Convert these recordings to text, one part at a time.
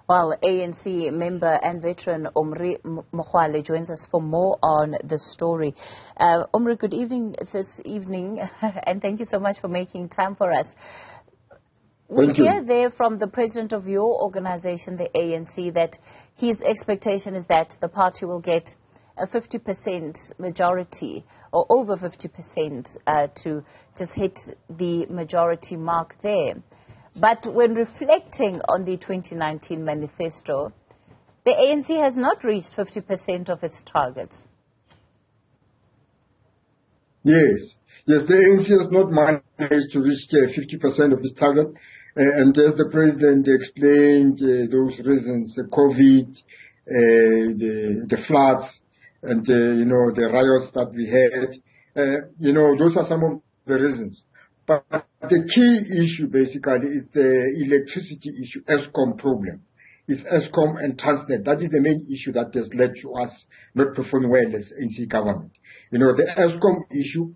Well, ANC member and veteran Omry Makgoale joins us for more on this story. Omry, good evening this evening, and thank you so much for making time for us. We hear there from the president of your organization, the ANC, that his expectation is that the party will get a 50% majority, or over 50%, to just hit the majority mark there. But when reflecting on the 2019 manifesto, the ANC has not reached 50% of its targets. Yes, the ANC has not managed to reach 50% of its target. And as the president explained, those reasons, the COVID, the floods, and, the riots that we had, those are some of the reasons. But the key issue basically is the electricity issue, ESCOM problem. It's ESCOM and Transnet. That is the main issue that has led to us not performing well as ANC government. The ESCOM issue,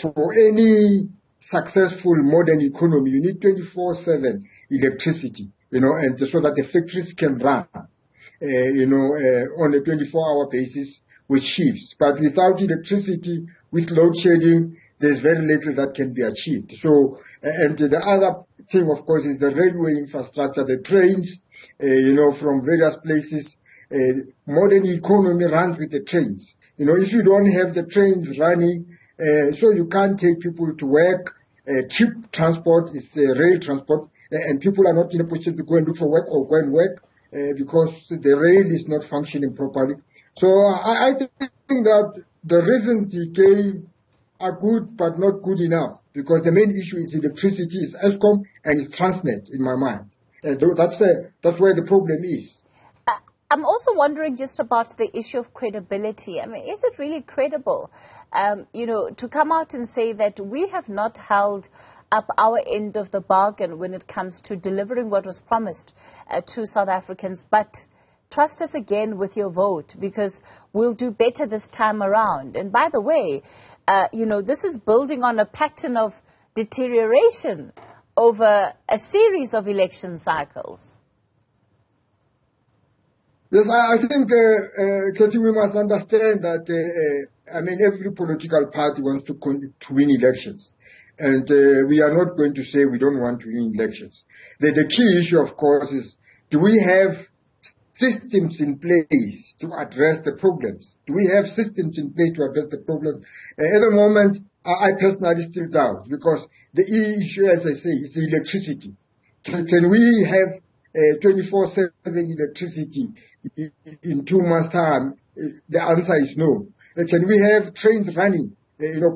for any successful modern economy, you need 24/7 electricity, and so that the factories can run, on a 24-hour basis with shifts. But without electricity, with load shedding, there's very little that can be achieved. So, and the other thing, of course, is the railway infrastructure, the trains, from various places. Modern economy runs with the trains. If you don't have the trains running, so you can't take people to work. Cheap transport is rail transport, and people are not in a position to go and look for work or go and work because the rail is not functioning properly. So I think that the reasons he gave are good, but not good enough, because the main issue is electricity, is ESCOM, and it's Transnet in my mind. That's where the problem is. I'm also wondering just about the issue of credibility. I mean, is it really credible, to come out and say that we have not held up our end of the bargain when it comes to delivering what was promised to South Africans, but trust us again with your vote because we'll do better this time around. And by the way, this is building on a pattern of deterioration over a series of election cycles. Yes, I think, Katie, we must understand that, every political party wants to win elections. And we are not going to say we don't want to win elections. The key issue, of course, is do we have systems in place to address the problems? Do we have systems in place to address the problems? At the moment, I personally still doubt, because the issue, as I say, is electricity. Can we have 24/7 electricity in 2 months' time? The answer is no. Can we have trains running,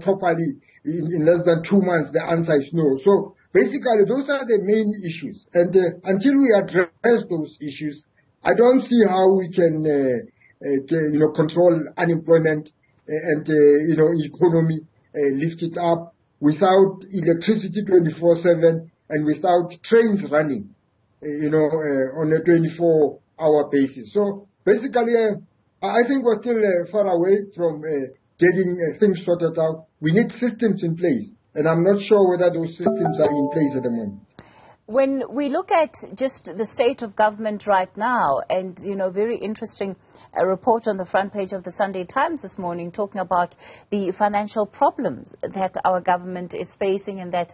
properly in less than 2 months? The answer is no. So basically, those are the main issues. And until we address those issues, I don't see how we can, control unemployment and, economy, lift it up without electricity 24/7 and without trains running, on a 24-hour basis. So basically, I think we're still far away from getting things sorted out. We need systems in place, and I'm not sure whether those systems are in place at the moment. When we look at just the state of government right now, and, very interesting report on the front page of the Sunday Times this morning talking about the financial problems that our government is facing and that,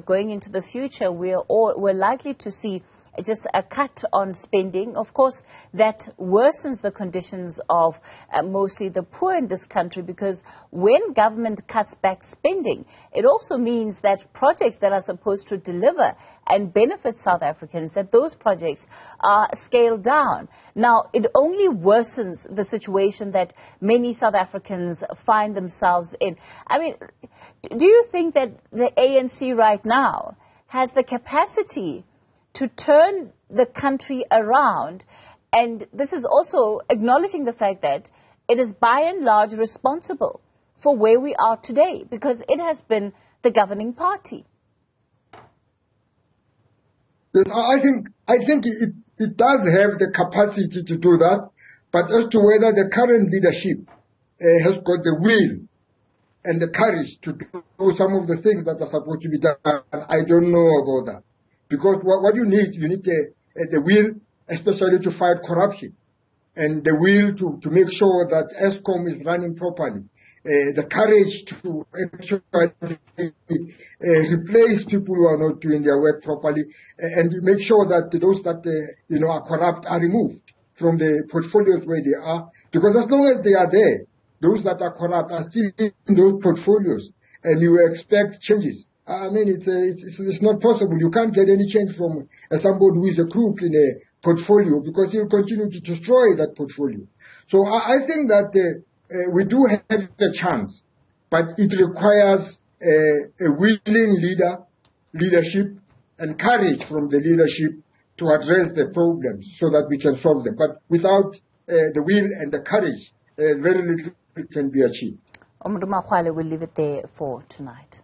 going into the future, we're likely to see just a cut on spending. Of course, that worsens the conditions of mostly the poor in this country, because when government cuts back spending, it also means that projects that are supposed to deliver and benefit South Africans, that those projects are scaled down. Now, it only worsens the situation that many South Africans find themselves in. I mean, do you think that the ANC right now has the capacity to turn the country around? And this is also acknowledging the fact that it is by and large responsible for where we are today, because it has been the governing party. Yes, I think it does have the capacity to do that, but as to whether the current leadership has got the will and the courage to do some of the things that are supposed to be done, I don't know about that. Because what you need the will, especially to fight corruption, and the will to make sure that ESCOM is running properly, the courage to actually replace people who are not doing their work properly, and make sure that those that are corrupt are removed from the portfolios where they are, because as long as they are there, those that are corrupt are still in those portfolios, and you expect changes. I mean, it's not possible. You can't get any change from somebody who is a crook in a portfolio, because he'll continue to destroy that portfolio. So I think that we do have a chance, but it requires a willing leadership and courage from the leadership to address the problems so that we can solve them. But without the will and the courage, very little can be achieved. Omry Makgoale, we'll leave it there for tonight.